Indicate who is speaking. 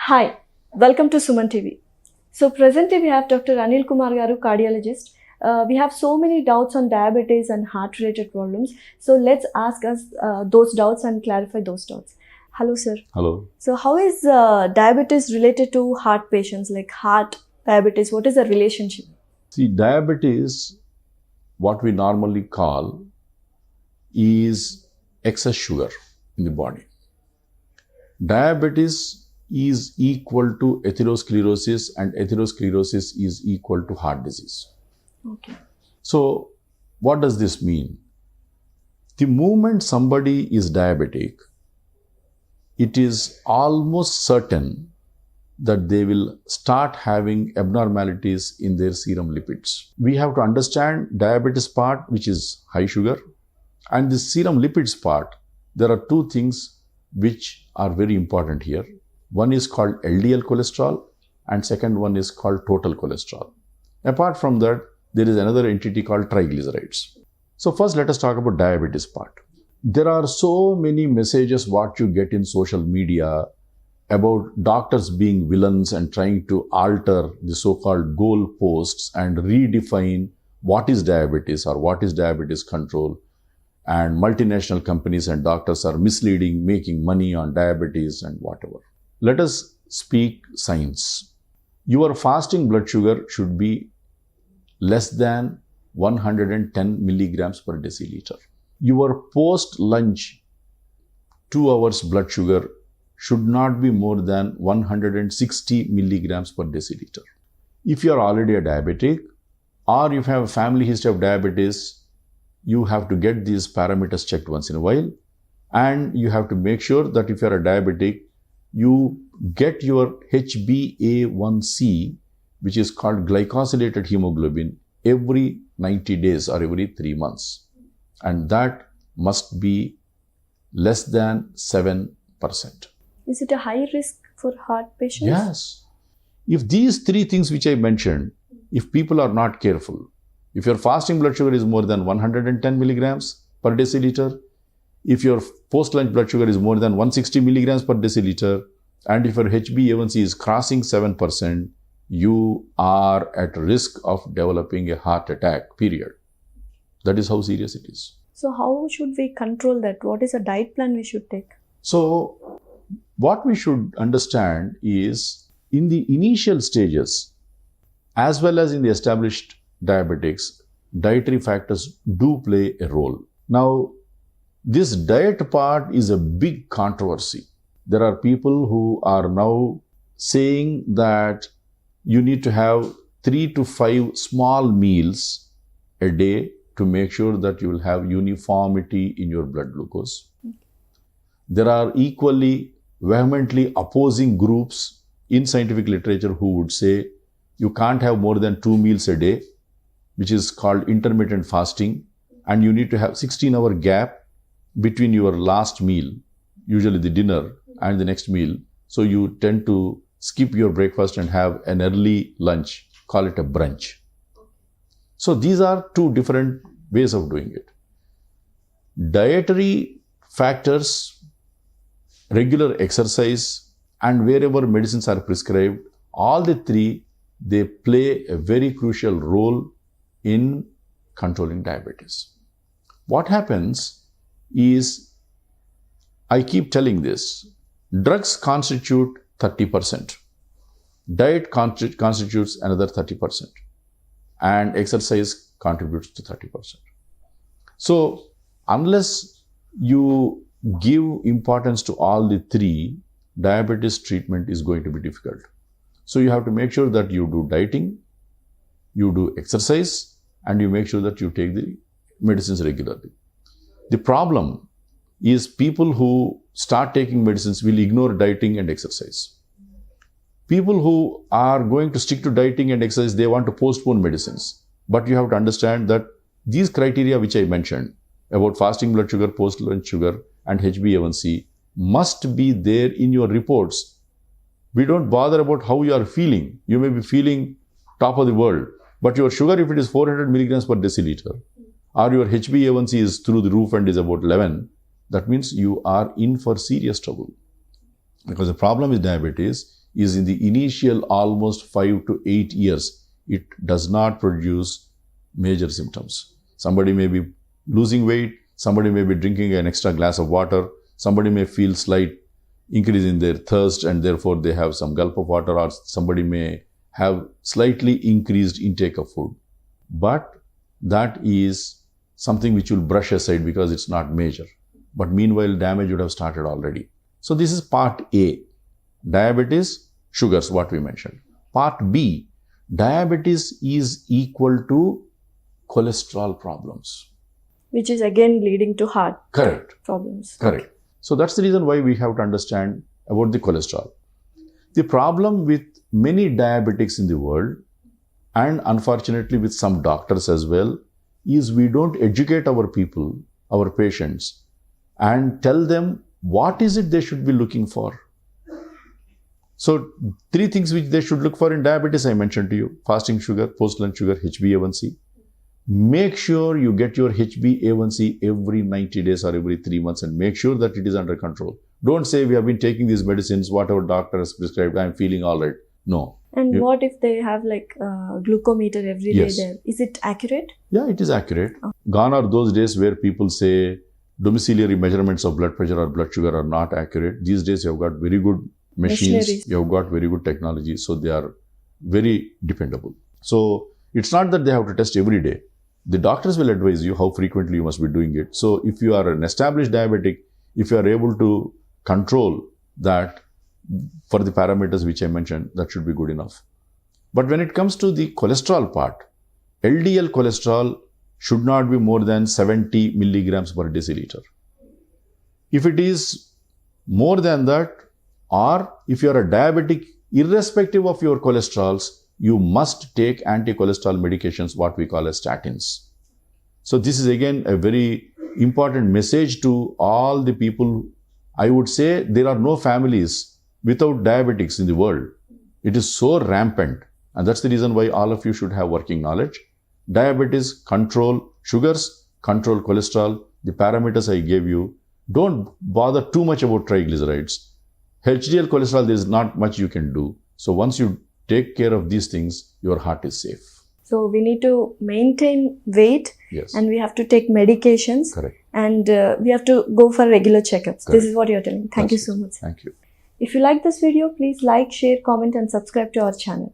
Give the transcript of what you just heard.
Speaker 1: Hi, welcome to Suman TV. So presently we have Dr. Anil Kumar Garu, cardiologist. We have so many doubts on diabetes and heart-related problems. So let's ask us those doubts and clarify those doubts. Hello, sir.
Speaker 2: Hello.
Speaker 1: So how is diabetes related to heart patients, like heart diabetes? What is the relationship?
Speaker 2: See, diabetes, what we normally call, is excess sugar in the body. Diabetes is equal to atherosclerosis, and atherosclerosis is equal to heart disease.
Speaker 1: Okay.
Speaker 2: So, what does this mean? The moment somebody is diabetic, it is almost certain that they will start having abnormalities in their serum lipids. We have to understand diabetes part, which is high sugar, and the serum lipids part. There are two things which are very important here. One is called LDL cholesterol, and second one is called total cholesterol. Apart from that, there is another entity called triglycerides. So first, let us talk about diabetes part. There are so many messages what you get in social media about doctors being villains and trying to alter the so-called goal posts and redefine what is diabetes or what is diabetes control. And multinational companies and doctors are misleading, making money on diabetes and whatever. Let us speak science. Your fasting blood sugar should be less than 110 milligrams per deciliter. Your post-lunch 2 hours blood sugar should not be more than 160 milligrams per deciliter. If you are already a diabetic, or if you have a family history of diabetes, you have to get these parameters checked once in a while, and you have to make sure that if you are a diabetic, you get your HbA1c, which is called glycosylated hemoglobin, every 90 days or every 3 months. And that must be less than 7%.
Speaker 1: Is it a high risk for heart patients?
Speaker 2: Yes. If these three things which I mentioned, if people are not careful, if your fasting blood sugar is more than 110 milligrams per deciliter, if your post-lunch blood sugar is more than 160 milligrams per deciliter, and if your HbA1c is crossing 7%, you are at risk of developing a heart attack, period. That is how serious it is.
Speaker 1: So how should we control that? What is a diet plan we should take?
Speaker 2: So, what we should understand is, in the initial stages, as well as in the established diabetics, dietary factors do play a role. Now, this diet part is a big controversy. There are people who are now saying that you need to have 3 to 5 small meals a day to make sure that you will have uniformity in your blood glucose. There are equally vehemently opposing groups in scientific literature who would say you can't have more than 2 meals a day, which is called intermittent fasting, and you need to have 16-hour gap between your last meal, usually the dinner, and the next meal. So you tend to skip your breakfast and have an early lunch, call it a brunch. So these are two different ways of doing it. Dietary factors, regular exercise, and wherever medicines are prescribed, all the three, they play a very crucial role in controlling diabetes. What happens is, I keep telling this, drugs constitute 30%, diet constitutes another 30%, and exercise contributes to 30%. So, unless you give importance to all the three, diabetes treatment is going to be difficult. So, you have to make sure that you do dieting, you do exercise, and you make sure that you take the medicines regularly. The problem is people who start taking medicines will ignore dieting and exercise. People who are going to stick to dieting and exercise, they want to postpone medicines. But you have to understand that these criteria which I mentioned about fasting blood sugar, post-lunch sugar, and HbA1c must be there in your reports. We don't bother about how you are feeling. You may be feeling top of the world, but your sugar, if it is 400 milligrams per deciliter, or your HbA1c is through the roof and is about 11, that means you are in for serious trouble. Because the problem with diabetes is in the initial almost 5 to 8 years, it does not produce major symptoms. Somebody may be losing weight, somebody may be drinking an extra glass of water, somebody may feel slight increase in their thirst and therefore they have some gulp of water, or somebody may have slightly increased intake of food. But that is something which you'll brush aside because it's not major. But meanwhile, damage would have started already. So this is part A, diabetes, sugars, what we mentioned. Part B, diabetes is equal to cholesterol problems.
Speaker 1: Which is again leading to heart
Speaker 2: Correct.
Speaker 1: problems.
Speaker 2: Correct. So that's the reason why we have to understand about the cholesterol. The problem with many diabetics in the world, and unfortunately with some doctors as well, is we don't educate our people, our patients, and tell them what is it they should be looking for. So 3 things which they should look for in diabetes I mentioned to you: fasting sugar, post-lunch sugar, HbA1c. Make sure you get your HbA1c every 90 days or every 3 months and make sure that it is under control. Don't say we have been taking these medicines, whatever doctor has prescribed, I am feeling all right. No.
Speaker 1: And what if they have like glucometer every day
Speaker 2: Yes.
Speaker 1: there? Is it accurate?
Speaker 2: Yeah, it is accurate. Gone are those days where people say domiciliary measurements of blood pressure or blood sugar are not accurate. These days you have got very good machines,
Speaker 1: Machineries.
Speaker 2: you have got very good technology, so they are very dependable. So it's not that they have to test every day. The doctors will advise you how frequently you must be doing it. So if you are an established diabetic, if you are able to control that for the parameters which I mentioned, that should be good enough. But when it comes to the cholesterol part, LDL cholesterol should not be more than 70 milligrams per deciliter. If it is more than that, or if you are a diabetic, irrespective of your cholesterols, you must take anti-cholesterol medications, what we call as statins. So this is again a very important message to all the people. I would say there are no families without diabetics in the world. It is so rampant, and that's the reason why all of you should have working knowledge. Diabetes, control sugars, control cholesterol, the parameters I gave you. Don't bother too much about triglycerides. HDL cholesterol, there is not much you can do. So once you take care of these things, your heart is safe.
Speaker 1: So we need to maintain weight,
Speaker 2: Yes.
Speaker 1: and we have to take medications,
Speaker 2: Correct.
Speaker 1: and we have to go for regular checkups.
Speaker 2: Correct.
Speaker 1: This is what you're telling. Thank you
Speaker 2: That's
Speaker 1: so
Speaker 2: it.
Speaker 1: much.
Speaker 2: Thank you.
Speaker 1: If you like this video, please like, share, comment, and subscribe to our channel.